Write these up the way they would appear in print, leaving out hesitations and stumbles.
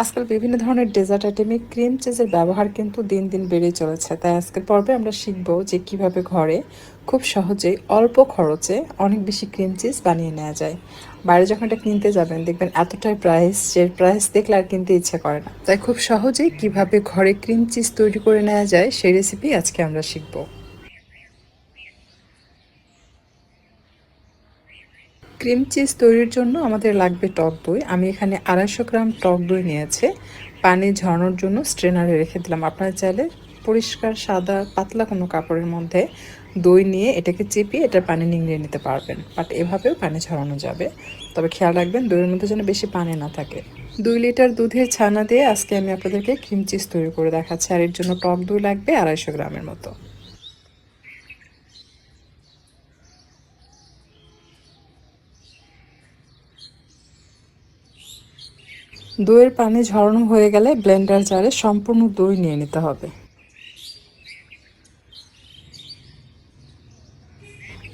আজকাল বিভিন্ন ধরনের ডেজার্ট আইটেমে ক্রিম চিজের ব্যবহার কিন্তু দিন দিন বেড়েই চলেছে। তাই আজকের পর্বে আমরা শিখব যে কিভাবে ঘরে খুব সহজেই অল্প খরচে অনেক বেশি ক্রিম চিজ বানিয়ে নেওয়া যায়। বাইরে যখন এটা কিনতে যাবেন দেখবেন এতটাই প্রাইস, যে প্রাইস দেখলে আর কিনতে ইচ্ছে করে না। তাই খুব সহজেই কিভাবে ঘরে ক্রিম চিজ তৈরি করে নেওয়া যায় সেই রেসিপি আজকে আমরা শিখব। ক্রিম চিজ তৈরির জন্য আমাদের লাগবে টক দই। আমি এখানে 250 গ্রাম টক দই নিয়েছি। পানি ঝরানোর জন্য স্ট্রেনারে রেখে দিলাম। আপনারা চাইলে পরিষ্কার সাদা পাতলা কোনো কাপড়ের মধ্যে দই নিয়ে এটাকে চিপিয়ে এটার পানি নিংড়িয়ে নিতে পারবেন, বাট এভাবেও পানি ঝরানো যাবে। তবে খেয়াল রাখবেন দইয়ের মধ্যে যেন বেশি পানি না থাকে। 2 লিটার দুধের ছানা দিয়ে আজকে আমি আপনাদেরকে ক্রিম চিজ তৈরি করে দেখাচ্ছি, আর এর জন্য টক দই লাগবে 250 গ্রামের মতো। দইয়ের পানি ঝরানো হয়ে গেলে ব্লেন্ডার জারে সম্পূর্ণ দই নিয়ে নিতে হবে।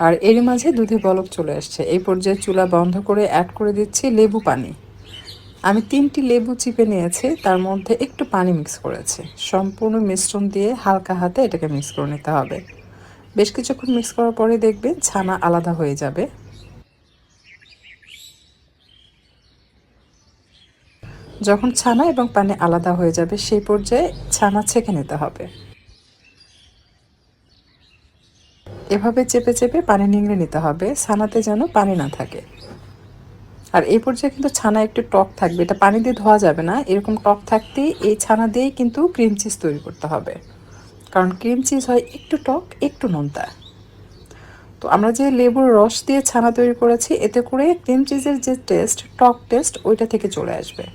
আর এর মাঝে দুধে বলক চলে আসছে। এই পর্যায়ে চুলা বন্ধ করে অ্যাড করে দিচ্ছি লেবু পানি। আমি 3টি লেবু চিপে নিয়েছি, তার মধ্যে একটু পানি মিক্স করেছি। সম্পূর্ণ মিশ্রণ দিয়ে হালকা হাতে এটাকে মিক্স করে নিতে হবে। বেশ কিছুক্ষণ মিক্স করার পরে দেখবেন ছানা আলাদা হয়ে যাবে। যখন ছানা এবং পানি আলাদা হয়ে যাবে সেই পর্যায়ে ছানা ছেঁকে নিতে হবে। এভাবে চেপে চেপে পানি নিংড়ে নিতে হবে, ছানাতে যেন পানি না থাকে। আর এই পর্যায়ে কিন্তু ছানা একটু টক থাকবে, এটা পানি দিয়ে ধোয়া যাবে না। এরকম টক থাকতেই এই ছানা দিয়েই কিন্তু ক্রিম চিজ তৈরি করতে হবে, কারণ ক্রিম চিজ হয় একটু টক একটু নোনতা। তো আমরা যে লেবুর রস দিয়ে ছানা তৈরি করেছি, এতে করে ক্রিম চিজের যে টেস্ট, টক টেস্ট, ওইটা থেকে চলে আসবে।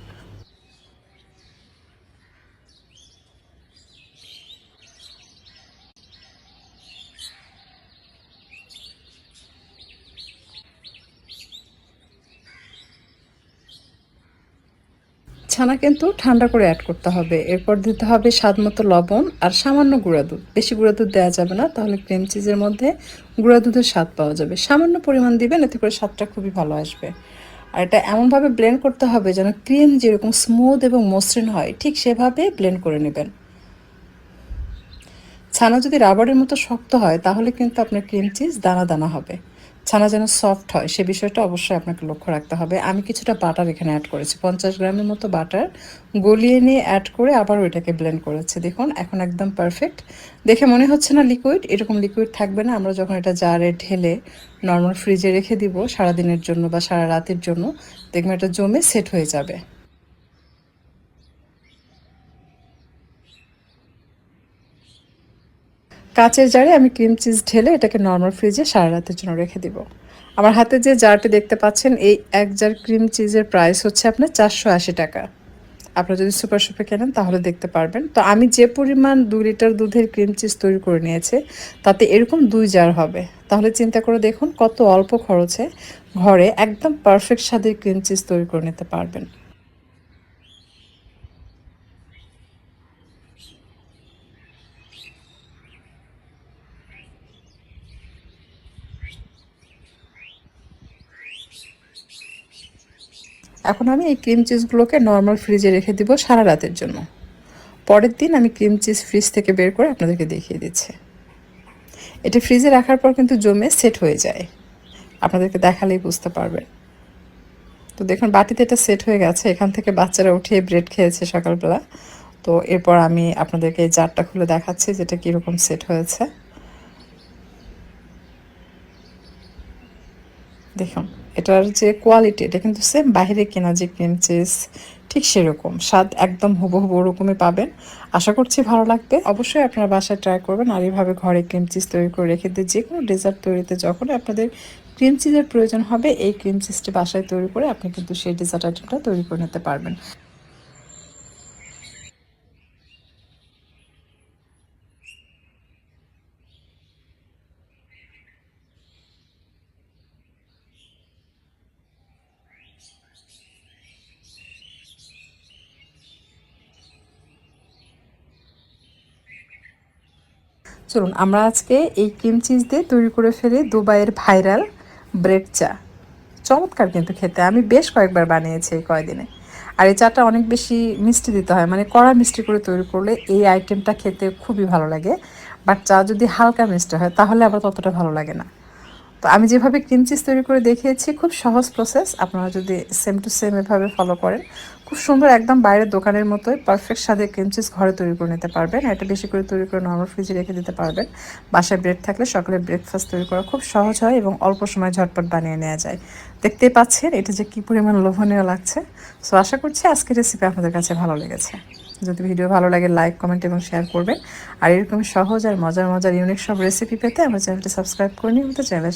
ছানা কিন্তু ঠান্ডা করে অ্যাড করতে হবে। এরপর দিতে হবে স্বাদ মতো লবণ আর সামান্য গুঁড়া দুধ। বেশি গুঁড়া দুধ দেওয়া যাবে না, তাহলে ক্রিম চিজের মধ্যে গুঁড়া দুধের স্বাদ পাওয়া যাবে। সামান্য পরিমাণ দিবেন, এতে করে স্বাদটা খুবই ভালো আসবে। আর এটা এমনভাবে ব্লেন্ড করতে হবে যেন ক্রিম যেরকম স্মুথ এবং মসৃণ হয়, ঠিক সেভাবে ব্লেন্ড করে নেবেন। ছানা যদি রাবারের মতো শক্ত হয় তাহলে কিন্তু আপনার ক্রিম চিজ দানা দানা হবে। ছানা যেন সফট হয় সে বিষয়টা অবশ্যই আপনাকে লক্ষ্য রাখতে হবে। আমি কিছুটা বাটার এখানে অ্যাড করেছি, 50 গ্রামের মতো বাটার গলিয়ে নিয়ে অ্যাড করে আবার ওইটাকে ব্লেন্ড করেছি। দেখুন এখন একদম পারফেক্ট। দেখে মনে হচ্ছে না লিকুইড, এরকম লিকুইড থাকবে না। আমরা যখন এটা জারে ঢেলে নর্মাল ফ্রিজে রেখে দিব সারাদিনের জন্য বা সারা রাতের জন্য, দেখবেন এটা জমে সেট হয়ে যাবে। কাচের জারে আমি ক্রিম চিজ ঢেলে এটাকে নর্মাল ফ্রিজে সারা রাতের জন্য রেখে দিব। আমার হাতে যে জারটি দেখতে পাচ্ছেন, এই 1 জার ক্রিম চিজের প্রাইস হচ্ছে আপনার 480 টাকা। আপনারা যদি সুপার শপে কেনেন তাহলে দেখতে পারবেন। তো আমি যে পরিমাণ 2 লিটার দুধের ক্রিম চিজ তৈরি করে নিয়েছে, তাতে এরকম 2 জার হবে। তাহলে চিন্তা করে দেখুন কত অল্প খরচে ঘরে একদম পারফেক্ট স্বাদের ক্রিম চিজ তৈরি করে নিতে পারবেন। এখন আমি এই ক্রিম চিজগুলোকে নর্মাল ফ্রিজে রেখে দিব সারা রাতের জন্য। পরের দিন আমি ক্রিম চিজ ফ্রিজ থেকে বের করে আপনাদেরকে দেখিয়ে দিচ্ছি। এটা ফ্রিজে রাখার পর কিন্তু জমে সেট হয়ে যায়, আপনাদেরকে দেখালেই বুঝতে পারবেন। তো দেখুন বাটিতে এটা সেট হয়ে গেছে। এখান থেকে বাচ্চারা উঠিয়ে ব্রেড খেয়েছে সকালবেলা। তো এরপর আমি আপনাদেরকে এই জারটা খুলে দেখাচ্ছি যেটা কীরকম সেট হয়েছে। দেখুন এটার যে কোয়ালিটি, এটা কিন্তু সেম বাইরে কেনা যে ক্রিম চিজ ঠিক সেরকম স্বাদ, একদম হুবহু ওরকমই পাবেন। আশা করছি ভালো লাগবে। অবশ্যই আপনারা বাসায় ট্রাই করবেন। আর এইভাবে ঘরে ক্রিম চিজ তৈরি করে রেখে দিয়ে যে কোনো ডেজার্ট তৈরিতে যখন আপনাদের ক্রিম চিজের প্রয়োজন হবে, এই ক্রিম চিজটি বাসায় তৈরি করে আপনি কিন্তু সেই ডেজার্ট আইটেমটা তৈরি করে নিতে পারবেন। চলুন আমরা আজকে এই ক্রিম চিজ দিয়ে তৈরি করে ফেলি দুবাইয়ের ভাইরাল ব্রেড চা। চমৎকার কিন্তু খেতে, আমি বেশ কয়েকবার বানিয়েছি এই কয়দিনে। আর এই চাটা অনেক বেশি মিষ্টি দিতে হয়, মানে কড়া মিষ্টি করে তৈরি করলে এই আইটেমটা খেতে খুবই ভালো লাগে। বাট চা যদি হালকা মিষ্টি হয় তাহলে আবার ততটা ভালো লাগে না। তো আমি যেভাবে ক্রিম চিজ তৈরি করে দেখিয়েছি খুব সহজ প্রসেস, আপনারা যদি সেম টু সেম এভাবে ফলো করেন খুব সুন্দর একদম বাইরের দোকানের মতোই পারফেক্ট স্বাদের ক্রিম চিজ ঘরে তৈরি করে নিতে পারবেন। এটা বেশি করে তৈরি করে নর্মাল ফ্রিজে রেখে দিতে পারবেন। বাসায় ব্রেড থাকলে সকালে ব্রেকফাস্ট তৈরি করা খুব সহজ হয় এবং অল্প সময় ঝটপট বানিয়ে নেওয়া যায়। দেখতেই পাচ্ছেন এটা যে কী পরিমাণ লোভনীয় লাগছে। সো আশা করছি আজকের রেসিপি আপনাদের কাছে ভালো লেগেছে। যদি ভিডিও ভালো লাগে লাইক কমেন্ট এবং শেয়ার করবেন। আর এরকম সহজ আর মজার মজার ইউনিক সব রেসিপি পেতে আমার চ্যানেলটি সাবস্ক্রাইব করে নিন, চ্যানেলের